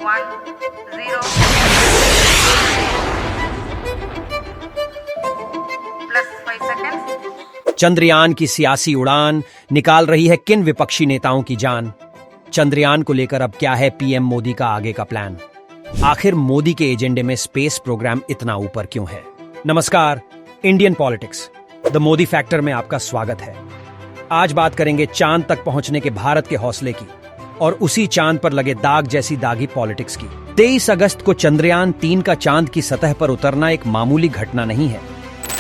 10 plus 5 seconds. Chandrayaan की सियासी उड़ान निकाल रही है किन विपक्षी नेताओं की जान। चंद्रयान को लेकर अब क्या है पीएम मोदी का आगे का प्लान। आखिर मोदी के एजेंडे में स्पेस प्रोग्राम इतना ऊपर क्यों है। नमस्कार, Indian politics the Modi factor में आपका स्वागत है। आज बात करेंगे चांद तक पहुंचने के भारत के हौसले की और उसी चांद पर लगे दाग जैसी दागी पॉलिटिक्स की। 23 अगस्त को चंद्रयान 3 का चांद की सतह पर उतरना एक मामूली घटना नहीं है।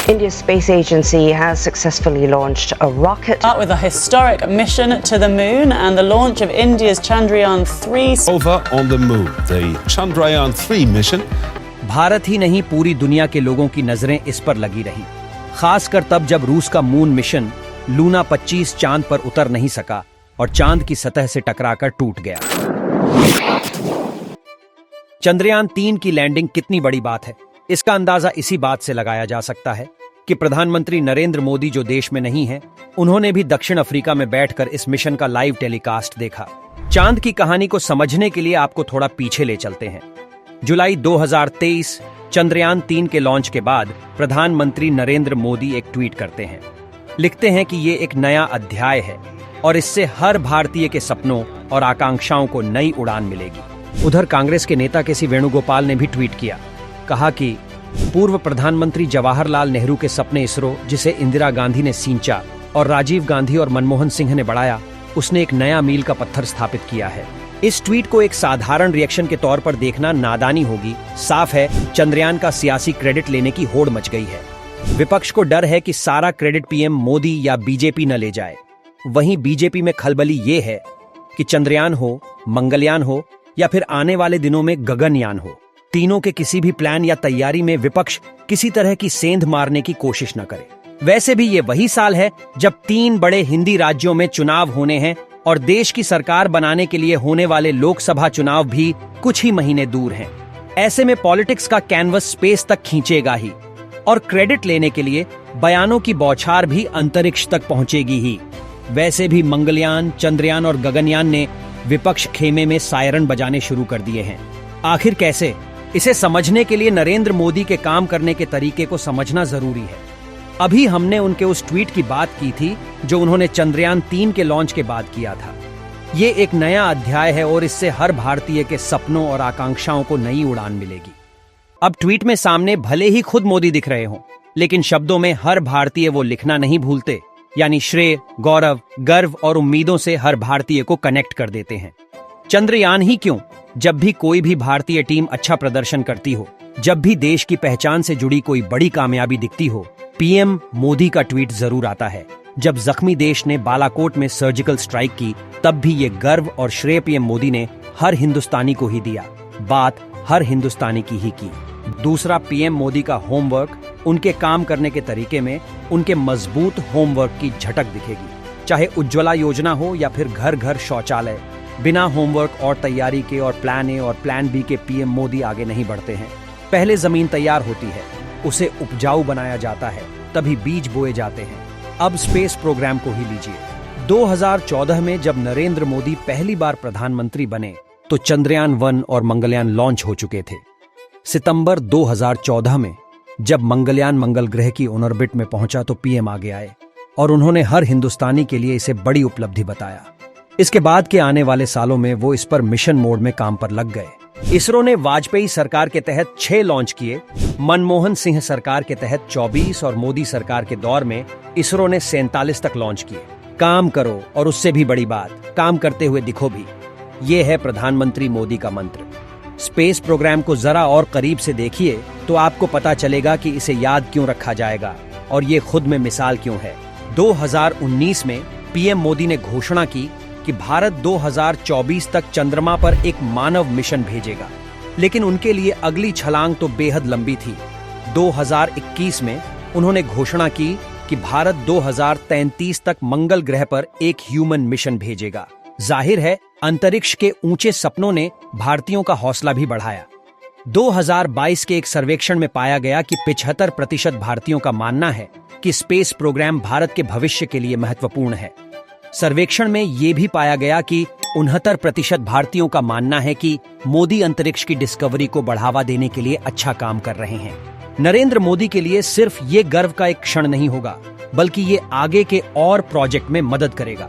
India's space agency has successfully launched a rocket with a historic mission to the moon and the launch of India's Chandrayaan-3 rover on the moon, the Chandrayaan-3 mission. Bharat ही नहीं, पूरी दुनिया के लोगों की नजरें इस पर लगी रही, खासकर तब जब रूस का मून मिशन लूना 25 चांद पर उतर नहीं सका और चांद की सतह से टकराकर टूट गया। चंद्रयान 3 की लैंडिंग कितनी बड़ी बात है, इसका अंदाजा इसी बात से लगाया जा सकता है कि प्रधानमंत्री नरेंद्र मोदी जो देश में नहीं है, उन्होंने भी दक्षिण अफ्रीका में बैठकर इस मिशन का लाइव टेलीकास्ट देखा। चांद की कहानी को समझने के लिए आपको थोड़ा पीछे ले चलते हैं। जुलाई 2023 चंद्रयान 3 के लॉन्च के बाद प्रधानमंत्री नरेंद्र मोदी एक ट्वीट करते हैं। लिखते हैं कि ये एक नया अध्याय है और इससे हर भारतीय के सपनों और आकांक्षाओं को नई उड़ान मिलेगी। उधर कांग्रेस के नेता के सी वेणुगोपाल ने भी ट्वीट किया, कहा कि पूर्व प्रधानमंत्री जवाहरलाल नेहरू के सपने इसरो, जिसे इंदिरा गांधी ने सींचा और राजीव गांधी और मनमोहन सिंह ने बढ़ाया, उसने एक नया मील का पत्थर स्थापित किया है। इस ट्वीट को एक साधारण रिएक्शन के तौर पर देखना नादानी होगी। साफ है, चंद्रयान का सियासी क्रेडिट लेने की होड़ मच गई है। विपक्ष को डर है कि सारा क्रेडिट पीएम मोदी या बीजेपी न ले जाए। वहीं बीजेपी में खलबली ये है कि चंद्रयान हो, मंगलयान हो या फिर आने वाले दिनों में गगनयान हो, तीनों के किसी भी प्लान या तैयारी में विपक्ष किसी तरह की सेंध मारने की कोशिश न करे। वैसे भी ये वही साल है जब 3 बड़े हिंदी राज्यों में चुनाव होने हैं और देश की सरकार बनाने के लिए होने वाले लोकसभा चुनाव भी कुछ ही महीने दूर हैं। ऐसे में पॉलिटिक्स का कैनवस स्पेस तक खींचेगा ही और क्रेडिट लेने के लिए बयानों की बौछार भी अंतरिक्ष तक पहुंचेगी ही। वैसे भी मंगलयान, चंद्रयान और गगनयान ने विपक्ष खेमे में सायरन बजाने शुरू कर दिए हैं। आखिर कैसे, इसे समझने के लिए नरेंद्र मोदी के काम करने के तरीके को समझना जरूरी है। अभी हमने उनके उस ट्वीट की बात की थी जो उन्होंने चंद्रयान 3 के लॉन्च के बाद किया था। ये एक नया अध्याय है और इससे हर भारतीय के सपनों और आकांक्षाओं को नई उड़ान मिलेगी। अब ट्वीट में सामने भले ही खुद मोदी दिख रहे हों, लेकिन शब्दों में हर भारतीय वो लिखना नहीं भूलते, यानी श्रेय, गौरव, गर्व और उम्मीदों से हर भारतीय को कनेक्ट कर देते हैं। चंद्रयान ही क्यों, जब भी कोई भी भारतीय टीम अच्छा प्रदर्शन करती हो, जब भी देश की पहचान से जुड़ी कोई बड़ी कामयाबी दिखती हो, पीएम मोदी का ट्वीट जरूर आता है। जब जख्मी देश ने बालाकोट में सर्जिकल स्ट्राइक की, तब भी ये गर्व और श्रेय पीएम मोदी ने हर हिंदुस्तानी को ही दिया। बात हर हिंदुस्तानी की ही की। दूसरा, पीएम मोदी का होमवर्क, उनके काम करने के तरीके में उनके मजबूत होमवर्क की झटक दिखेगी। चाहे उज्ज्वला योजना हो या फिर घर घर शौचालय, बिना होमवर्क और तैयारी के और प्लान ए और प्लान बी के पीएम मोदी आगे नहीं बढ़ते हैं। पहले जमीन तैयार होती है, उसे उपजाऊ बनाया जाता है, तभी बीज बोए जाते हैं। अब स्पेस प्रोग्राम को ही लीजिए। 2014 में जब नरेंद्र मोदी पहली बार प्रधानमंत्री बने तो चंद्रयान 1 और मंगलयान लॉन्च हो चुके थे। सितंबर 2014 में जब मंगलयान मंगल ग्रह की ऑर्बिट में पहुंचा तो पीएम आगे आए और उन्होंने हर हिंदुस्तानी के लिए इसे बड़ी उपलब्धि बताया। इसके बाद के आने वाले सालों में वो इस पर मिशन मोड में काम पर लग गए। इसरो ने वाजपेयी सरकार के तहत 6 लॉन्च किए, मनमोहन सिंह सरकार के तहत 24 और मोदी सरकार के दौर में इसरो ने 47 तक लॉन्च किए। काम करो और उससे भी बड़ी बात, काम करते हुए दिखो भी। ये है प्रधानमंत्री मोदी का मंत्र। स्पेस प्रोग्राम को जरा और करीब से देखिए तो आपको पता चलेगा कि इसे याद क्यों रखा जाएगा और ये खुद में मिसाल क्यों है। 2019 में पीएम मोदी ने घोषणा की कि भारत 2024 तक चंद्रमा पर एक मानव मिशन भेजेगा, लेकिन उनके लिए अगली छलांग तो बेहद लंबी थी। 2021 में उन्होंने घोषणा की कि भारत 2033 तक मंगल ग्रह पर एक ह्यूमन मिशन भेजेगा। जाहिर है, अंतरिक्ष के ऊंचे सपनों ने भारतीयों का हौसला भी बढ़ाया। 2022 के एक सर्वेक्षण में पाया गया कि 75% भारतीयों का मानना है कि स्पेस प्रोग्राम भारत के भविष्य के लिए महत्वपूर्ण है। सर्वेक्षण में ये भी पाया गया कि 69% भारतीयों का मानना है कि मोदी अंतरिक्ष की डिस्कवरी को बढ़ावा देने के लिए अच्छा काम कर रहे हैं। नरेंद्र मोदी के लिए सिर्फ ये गर्व का एक क्षण नहीं होगा, बल्कि ये आगे के और प्रोजेक्ट में मदद करेगा।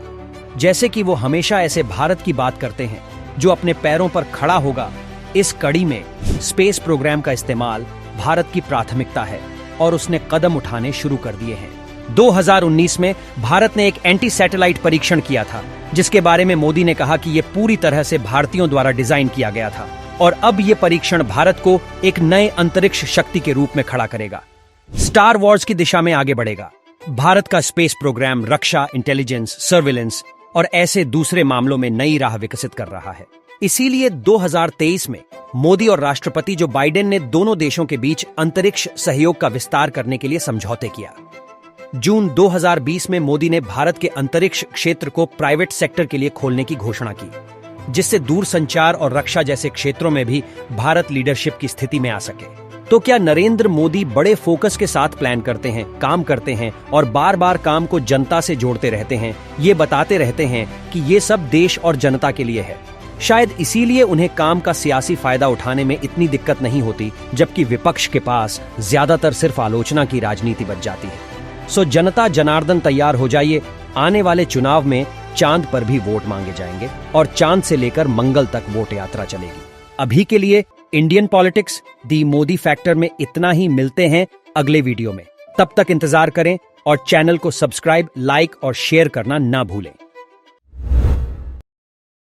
जैसे कि वो हमेशा ऐसे भारत की बात करते हैं जो अपने पैरों पर खड़ा होगा। इस कड़ी में स्पेस प्रोग्राम का इस्तेमाल भारत की प्राथमिकता है और उसने कदम उठाने शुरू कर दिए हैं। 2019 में भारत ने एक एंटी सैटेलाइट परीक्षण किया था, जिसके बारे में मोदी ने कहा कि यह पूरी तरह से भारतीयों द्वारा डिजाइन किया गया था और अब यह परीक्षण भारत को एक नए अंतरिक्ष शक्ति के रूप में खड़ा करेगा, स्टार वॉर्स की दिशा में आगे बढ़ेगा। भारत का स्पेस प्रोग्राम रक्षा, इंटेलिजेंस, सर्विलेंस और ऐसे दूसरे मामलों में नई राह विकसित कर रहा है। इसीलिए 2023 में मोदी और राष्ट्रपति जो बाइडेन ने दोनों देशों के बीच अंतरिक्ष सहयोग का विस्तार करने के लिए समझौते किया। जून 2020 में मोदी ने भारत के अंतरिक्ष क्षेत्र को प्राइवेट सेक्टर के लिए खोलने की घोषणा की, जिससे दूरसंचार और रक्षा जैसे क्षेत्रों में भी भारत लीडरशिप की स्थिति में आ सके। तो क्या नरेंद्र मोदी बड़े फोकस के साथ प्लान करते हैं, काम करते हैं और बार बार काम को जनता से जोड़ते रहते हैं, ये बताते रहते हैं कि ये सब देश और जनता के लिए है। शायद इसीलिए उन्हें काम का सियासी फायदा उठाने में इतनी दिक्कत नहीं होती, जबकि विपक्ष के पास ज्यादातर सिर्फ आलोचना की राजनीति बच जाती है। सो जनता जनार्दन तैयार हो जाइए, आने वाले चुनाव में चांद पर भी वोट मांगे जाएंगे और चांद से लेकर मंगल तक वोट यात्रा चलेगी। अभी के लिए इंडियन पॉलिटिक्स दी मोदी फैक्टर में इतना ही। मिलते हैं अगले वीडियो में, तब तक इंतजार करें और चैनल को सब्सक्राइब, लाइक और शेयर करना ना भूलें।